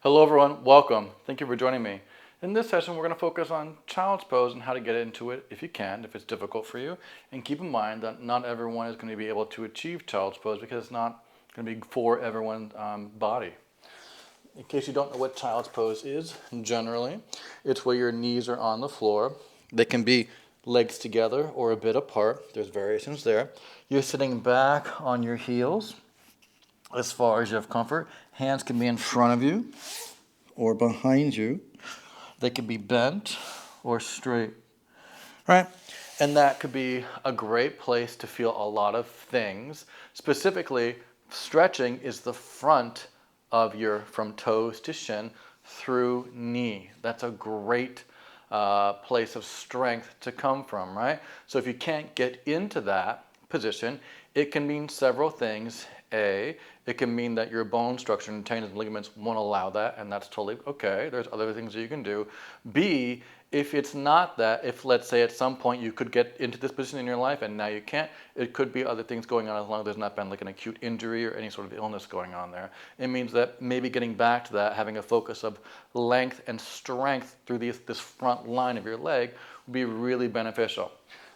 Hello everyone, welcome. Thank you for joining me. In this session, we're going to focus on child's pose and how to get into it if you can, if it's difficult for you. And keep in mind that not everyone is going to be able to achieve child's pose because it's not going to be for everyone's body. In case you don't know what child's pose is, generally, it's where your knees are on the floor. They can be legs together or a bit apart. There's variations there. You're sitting back on your heels as far as you have comfort. Hands can be in front of you or behind you. They can be bent or straight, right? And that could be a great place to feel a lot of things. Specifically, stretching is the front of your, from toes to shin through knee. That's a great place of strength to come from, right? So if you can't get into that position, it can mean several things. A, it can mean that your bone structure and tendons and ligaments won't allow that, and that's totally okay. There's other things that you can do. B, if it's not that, if let's say at some point you could get into this position in your life and now you can't, it could be other things going on as long as there's not been like an acute injury or any sort of illness going on there. It means that maybe getting back to that, having a focus of length and strength through this front line of your leg would be really beneficial.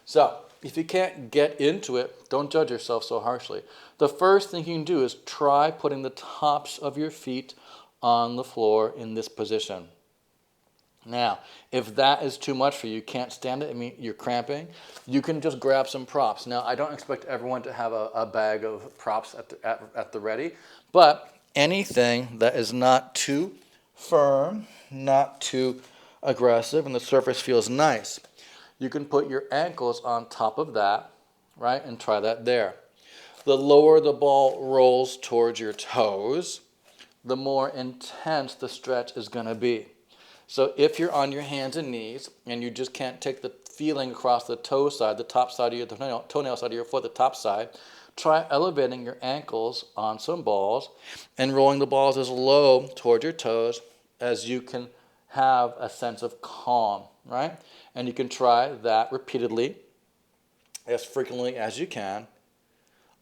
So, if you can't get into it, don't judge yourself so harshly. The first thing you can do is try putting the tops of your feet on the floor in this position. Now, if that is too much for you, you can't stand it, I mean, you're cramping, you can just grab some props. Now, I don't expect everyone to have a bag of props at the ready, but anything that is not too firm, not too aggressive, and the surface feels nice. You can put your ankles on top of that, right, and try that there. The lower the ball rolls towards your toes, the more intense the stretch is going to be. So if you're on your hands and knees and you just can't take the feeling across the toe side, the top side of your toenail side of your foot, the top side, try elevating your ankles on some balls and rolling the balls as low towards your toes as you can have a sense of calm, right? And you can try that repeatedly, as frequently as you can.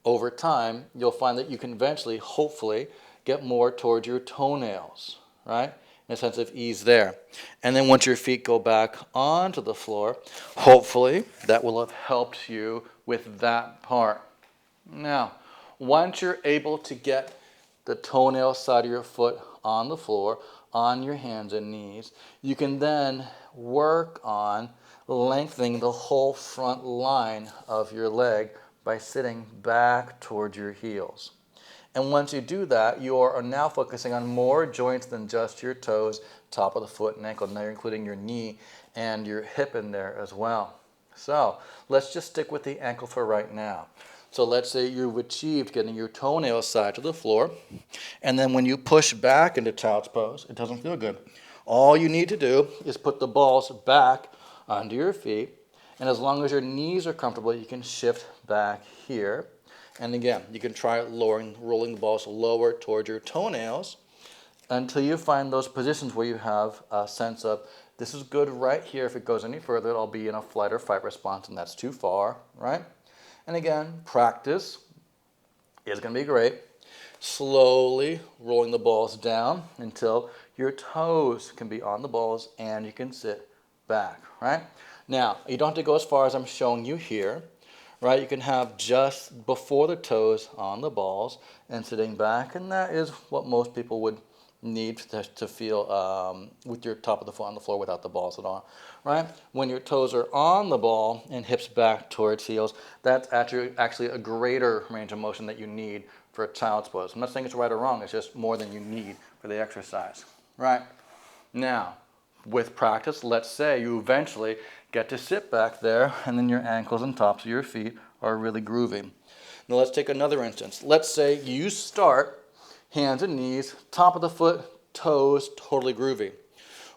Over time, you'll find that you can eventually, hopefully, get more towards your toenails, right? In a sense of ease there. And then once your feet go back onto the floor, hopefully, that will have helped you with that part. Now, once you're able to get the toenail side of your foot on the floor, on your hands and knees, you can then work on lengthening the whole front line of your leg by sitting back towards your heels. And once you do that, you are now focusing on more joints than just your toes, top of the foot and ankle. Now you're including your knee and your hip in there as well. So let's just stick with the ankle for right now. So let's say you've achieved getting your toenail side to the floor, and then when you push back into child's pose, it doesn't feel good. All you need to do is put the balls back under your feet, and as long as your knees are comfortable, you can shift back here. And again, you can try rolling the balls lower towards your toenails until you find those positions where you have a sense of, this is good right here. If it goes any further, I'll be in a flight or fight response, and that's too far, right? And again, practice is going to be great. Slowly rolling the balls down until your toes can be on the balls and you can sit back, right? Now, you don't have to go as far as I'm showing you here, right? You can have just before the toes on the balls and sitting back, and that is what most people would need to feel with your top of the foot on the floor without the balls at all, right? When your toes are on the ball and hips back towards heels, that's actually a greater range of motion that you need for a child's pose. I'm not saying it's right or wrong, it's just more than you need for the exercise, right? Now, with practice, let's say you eventually get to sit back there and then your ankles and tops of your feet are really groovy. Now let's take another instance. Let's say you start hands and knees, top of the foot, toes, totally groovy.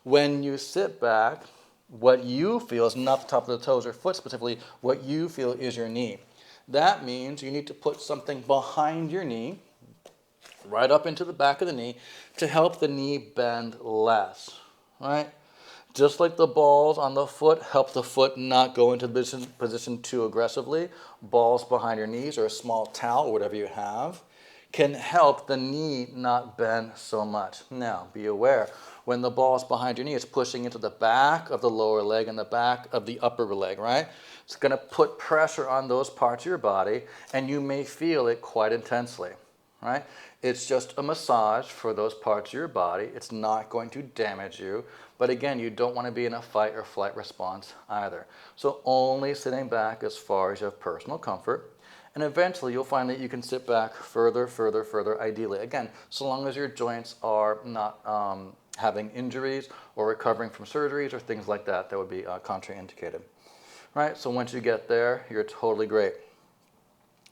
When you sit back, what you feel is not the top of the toes or foot specifically, what you feel is your knee. That means you need to put something behind your knee, right up into the back of the knee, to help the knee bend less, right? Just like the balls on the foot help the foot not go into the position too aggressively, balls behind your knees or a small towel or whatever you have can help the knee not bend so much. Now, be aware, when the ball is behind your knee, it's pushing into the back of the lower leg and the back of the upper leg, right? It's going to put pressure on those parts of your body, and you may feel it quite intensely, right? It's just a massage for those parts of your body. It's not going to damage you. But again, you don't want to be in a fight or flight response either. So only sitting back as far as you have personal comfort. And eventually you'll find that you can sit back further, ideally. Again, so long as your joints are not having injuries or recovering from surgeries or things like that, that would be contraindicated. Right? So once you get there, you're totally great.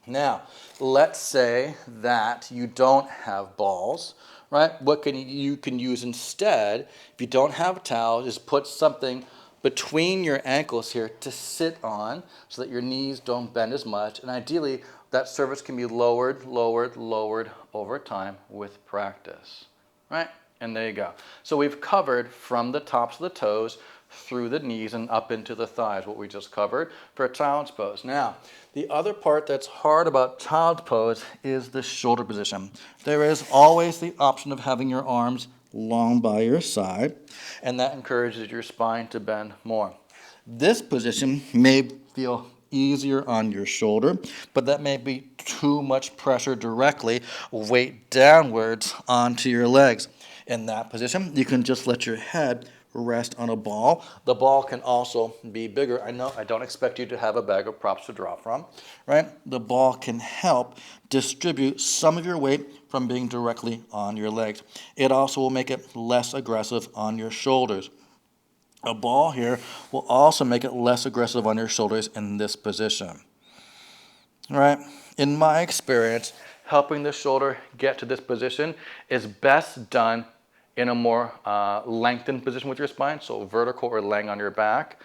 Now, let's say that you don't have balls, right? What you can use instead, if you don't have a towel, is put something between your ankles here to sit on so that your knees don't bend as much. And ideally, that surface can be lowered over time with practice, right? And there you go. So we've covered from the tops of the toes through the knees and up into the thighs, what we just covered for a child's pose. Now, the other part that's hard about child's pose is the shoulder position. There is always the option of having your arms long by your side, and that encourages your spine to bend more. This position may feel easier on your shoulder, but that may be too much pressure directly, weight downwards onto your legs. In that position, you can just let your head rest on a ball. The ball can also be bigger. I know I don't expect you to have a bag of props to draw from, right? The ball can help distribute some of your weight from being directly on your legs. It also will make it less aggressive on your shoulders. A ball here will also make it less aggressive on your shoulders in this position, right? In my experience, helping the shoulder get to this position is best done in a more lengthened position with your spine, so vertical or laying on your back.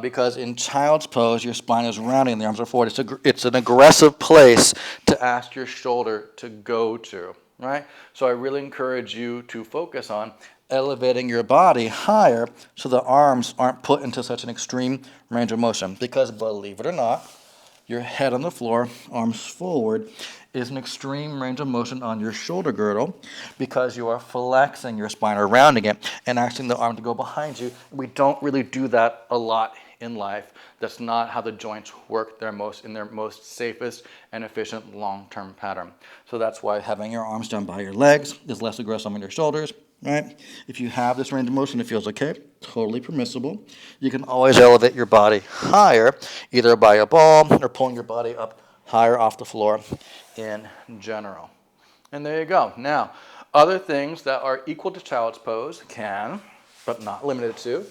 Because in child's pose, your spine is rounding and the arms are forward. It's an aggressive place to ask your shoulder to go to, right? So I really encourage you to focus on elevating your body higher so the arms aren't put into such an extreme range of motion. Because believe it or not, your head on the floor, arms forward, is an extreme range of motion on your shoulder girdle because you are flexing your spine or rounding it and asking the arm to go behind you. We don't really do that a lot in life. That's not how the joints work in their most safest and efficient long-term pattern. So that's why having your arms down by your legs is less aggressive on your shoulders, right? If you have this range of motion, it feels okay, totally permissible. You can always elevate your body higher, either by a ball or pulling your body up higher off the floor in general. And there you go. Now, other things that are equal to child's pose can, but not limited to,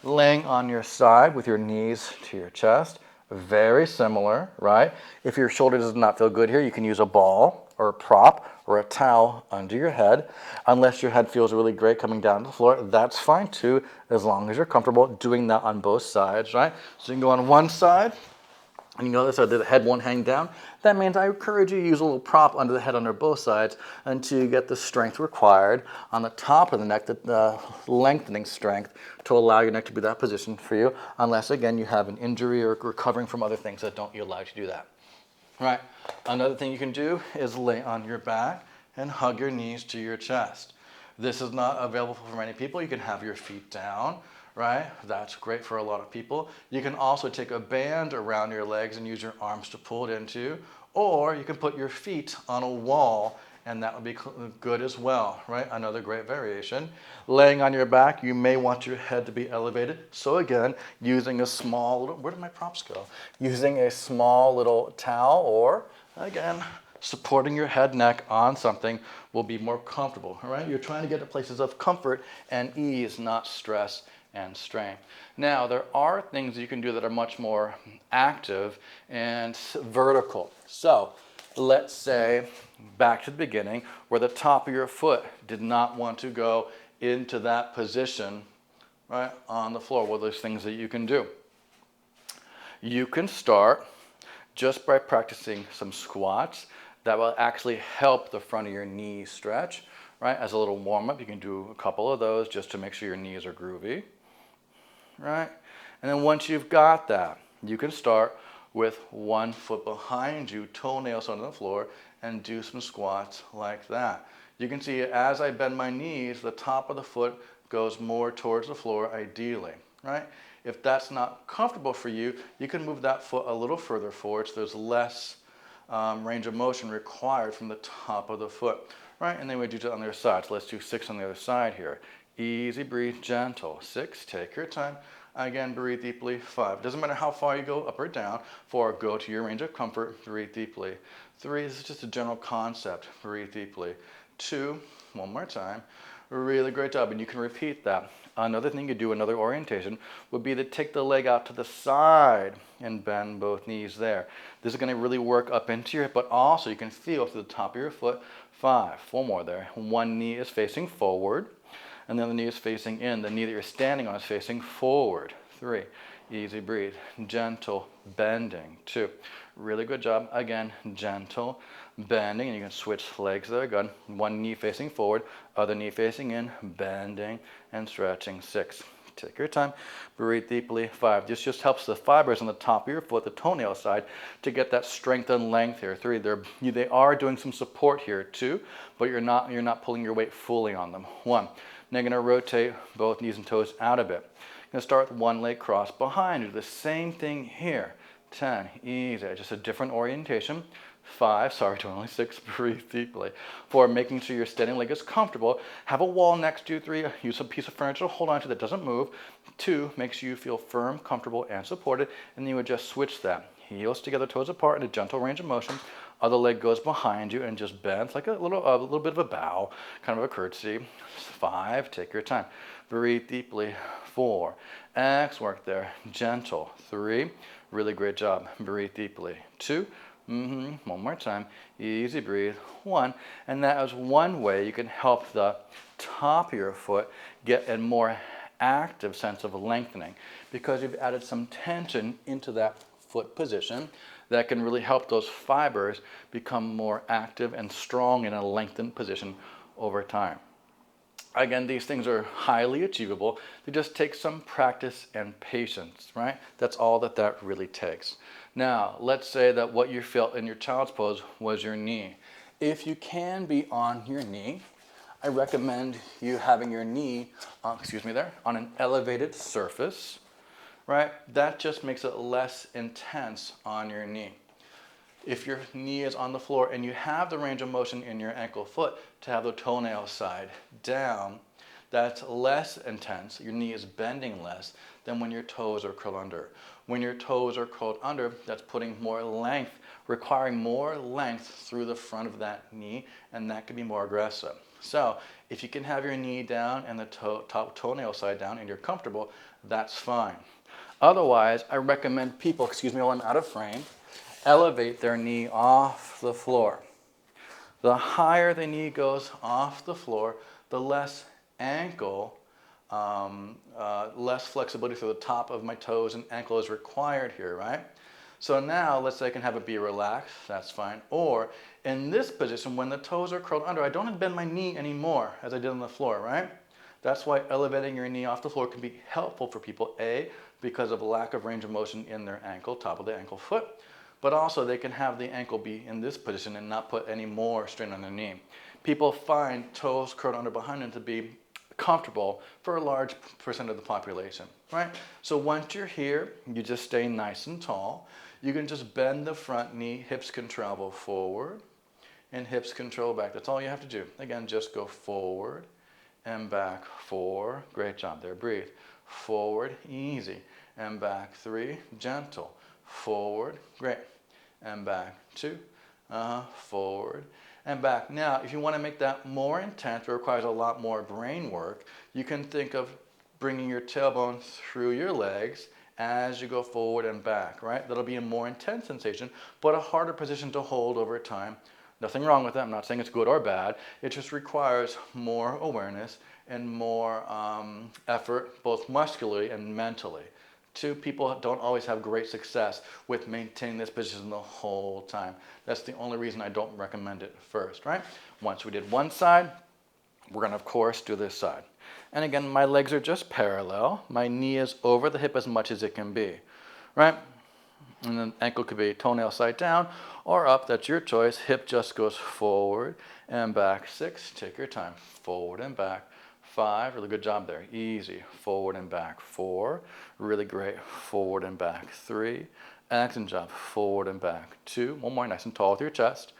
laying on your side with your knees to your chest. Very similar, right? If your shoulder does not feel good here, you can use a ball or a prop or a towel under your head. Unless your head feels really great coming down to the floor, that's fine too, as long as you're comfortable doing that on both sides, right? So you can go on one side, and you notice the head won't hang down. That means I encourage you to use a little prop under the head under both sides until you get the strength required on the top of the neck, the lengthening strength to allow your neck to be that position for you, unless, again, you have an injury or recovering from other things that don't allow you to do that. Right. Another thing you can do is lay on your back and hug your knees to your chest. This is not available for many people. You can have your feet down. Right? That's great for a lot of people. You can also take a band around your legs and use your arms to pull it into, or you can put your feet on a wall and that would be good as well, right? Another great variation. Laying on your back, you may want your head to be elevated. So again, using a small little, where did my props go? Using a small little towel or, again, supporting your head, neck on something will be more comfortable, all right? You're trying to get to places of comfort and ease, not stress and strain. Now, there are things you can do that are much more active and vertical. So, let's say, back to the beginning, where the top of your foot did not want to go into that position, right, on the floor. Well, there's things that you can do. You can start just by practicing some squats that will actually help the front of your knees stretch, right? As a little warm-up, you can do a couple of those just to make sure your knees are groovy, right? And then once you've got that, you can start with one foot behind you, toenails on the floor, and do some squats like that. You can see as I bend my knees, the top of the foot goes more towards the floor ideally, right? If that's not comfortable for you, you can move that foot a little further forward so there's less range of motion required from the top of the foot, right? And then we do it on the other side. So let's do 6 on the other side here. Easy, breathe, gentle. 6, take your time. Again, breathe deeply. 5. Doesn't matter how far you go, up or down. 4, go to your range of comfort. Breathe deeply. 3, this is just a general concept. Breathe deeply. 2, one more time. Really great job, and you can repeat that. Another thing you do, another orientation, would be to take the leg out to the side and bend both knees there. This is going to really work up into your hip, but also you can feel through the top of your foot. 5, 4 more there. One knee is facing forward, and the other knee is facing in. The knee that you're standing on is facing forward. 3, easy breathe, gentle bending. 2, really good job. Again, gentle bending, and you can switch legs there. Good. One knee facing forward, other knee facing in, bending and stretching. 6, take your time, breathe deeply. 5, this just helps the fibers on the top of your foot, the toenail side, to get that strength and length here. 3, they are doing some support here. 2, but you're not pulling your weight fully on them. 1, now you're going to rotate both knees and toes out a bit. You're going to start with one leg crossed behind. Do the same thing here. 10, easy, just a different orientation. 5, sorry, only 6, breathe deeply. 4, making sure your standing leg is comfortable. Have a wall next to you. 3, use a piece of furniture to hold on to that doesn't move. 2, make sure you feel firm, comfortable, and supported. And then you would just switch that. Heels together, toes apart in a gentle range of motion. Other leg goes behind you and just bends like a little bit of a bow, kind of a curtsy. 5, take your time. Breathe deeply. 4, X work there, gentle. 3, really great job. Breathe deeply. 2, one more time. Easy breathe. 1, and that is one way you can help the top of your foot get a more active sense of lengthening, because you've added some tension into that foot position that can really help those fibers become more active and strong in a lengthened position over time. Again, these things are highly achievable. They just take some practice and patience, right? That's all that really takes. Now, let's say that what you felt in your child's pose was your knee. If you can be on your knee, I recommend you having your knee, on an elevated surface, right? That just makes it less intense on your knee. If your knee is on the floor and you have the range of motion in your ankle foot to have the toenail side down, that's less intense. Your knee is bending less than when your toes are curled under. When your toes are curled under, that's putting more length, requiring more length through the front of that knee, and that can be more aggressive. So if you can have your knee down and the top toenail side down and you're comfortable, that's fine. Otherwise, I recommend people, while I'm out of frame, elevate their knee off the floor. The higher the knee goes off the floor, the less ankle, less flexibility through the top of my toes and ankle is required here, right? So now, let's say I can have it be relaxed, that's fine. Or in this position, when the toes are curled under, I don't have to bend my knee anymore as I did on the floor, right? That's why elevating your knee off the floor can be helpful for people, A, because of lack of range of motion in their ankle, top of the ankle foot, but also they can have the ankle be in this position and not put any more strain on their knee. People find toes curled under behind them to be comfortable for a large percent of the population, right? So once you're here, you just stay nice and tall. You can just bend the front knee, hips can travel forward, and hips can travel back. That's all you have to do. Again, just go forward and back. 4, great job there, breathe. Forward, easy, and back. 3, gentle. Forward, great, and back. 2, forward, and back. Now, if you want to make that more intense, it requires a lot more brain work, you can think of bringing your tailbone through your legs as you go forward and back, right? That'll be a more intense sensation, but a harder position to hold over time. Nothing wrong with that. I'm not saying it's good or bad. It just requires more awareness and more effort, both muscularly and mentally. 2, people don't always have great success with maintaining this position the whole time. That's the only reason I don't recommend it first, right? Once we did one side, we're going to, of course, do this side. And again, my legs are just parallel. My knee is over the hip as much as it can be, right? And then ankle could be toenail side down or up. That's your choice. Hip just goes forward and back. 6. Take your time. Forward and back. 5. Really good job there. Easy. Forward and back. 4. Really great. Forward and back. 3. Excellent job. Forward and back. 2. One more. Nice and tall with your chest.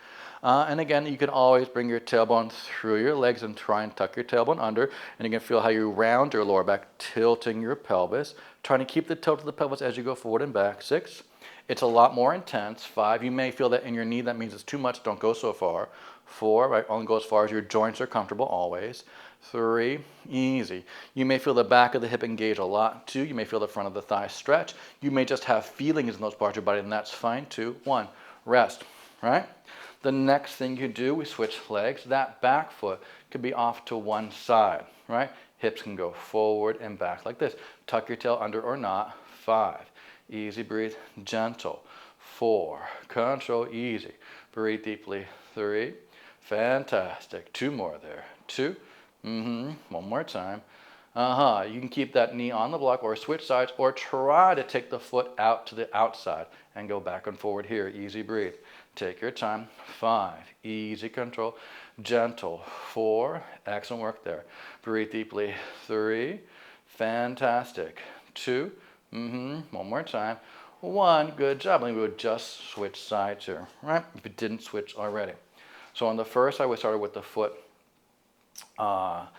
And again, you can always bring your tailbone through your legs and try and tuck your tailbone under. And you can feel how you round your lower back, tilting your pelvis. Trying to keep the tilt of the pelvis as you go forward and back. 6. It's a lot more intense. 5. You may feel that in your knee. That means it's too much. Don't go so far. 4. Right, only go as far as your joints are comfortable always. 3. Easy. You may feel the back of the hip engage a lot. 2. You may feel the front of the thigh stretch. You may just have feelings in those parts of your body, and that's fine. 2. 1. Rest. Right? The next thing you do, we switch legs. That back foot could be off to one side. Right? Hips can go forward and back like this. Tuck your tail under or not. 5. Easy, breathe, gentle. 4, control, easy. Breathe deeply. 3, fantastic. 2 more there. 2, one more time. You can keep that knee on the block or switch sides or try to take the foot out to the outside and go back and forward here. Easy, breathe. Take your time. 5, easy control, gentle. 4, excellent work there. Breathe deeply. 3, fantastic. 2, one more time. 1, good job. And we would just switch sides here, right? If it didn't switch already. So on the first side, we started with the foot out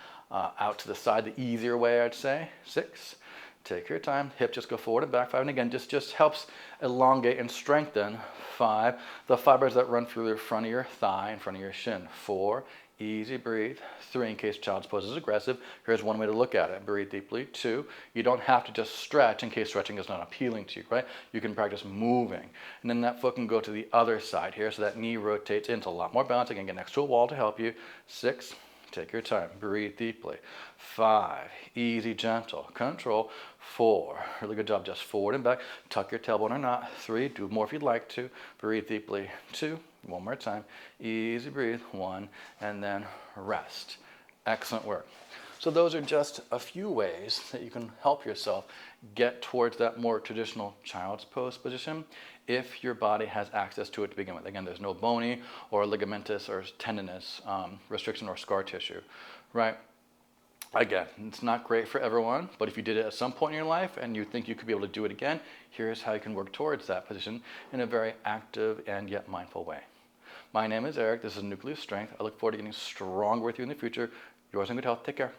to the side, the easier way, I'd say. 6, take your time. Hip just go forward and back. 5, and again, just helps elongate and strengthen. 5, the fibers that run through the front of your thigh, in front of your shin. 4, easy, breathe. 3, in case child's pose is aggressive, here's one way to look at it. Breathe deeply. 2, you don't have to just stretch in case stretching is not appealing to you, right? You can practice moving. And then that foot can go to the other side here, so that knee rotates into a lot more balance. Again, get next to a wall to help you. 6, take your time. Breathe deeply. 5, easy, gentle, control. 4, really good job. Just forward and back. Tuck your tailbone or not. 3, do more if you'd like to. Breathe deeply. 2, one more time. Easy, breathe. 1, and then rest. Excellent work. So those are just a few ways that you can help yourself get towards that more traditional child's pose position if your body has access to it to begin with. Again, there's no bony or ligamentous or tendinous restriction or scar tissue, right? Again, it's not great for everyone, but if you did it at some point in your life and you think you could be able to do it again, here's how you can work towards that position in a very active and yet mindful way. My name is Eric. This is Nucleus Strength. I look forward to getting stronger with you in the future. Yours in good health. Take care.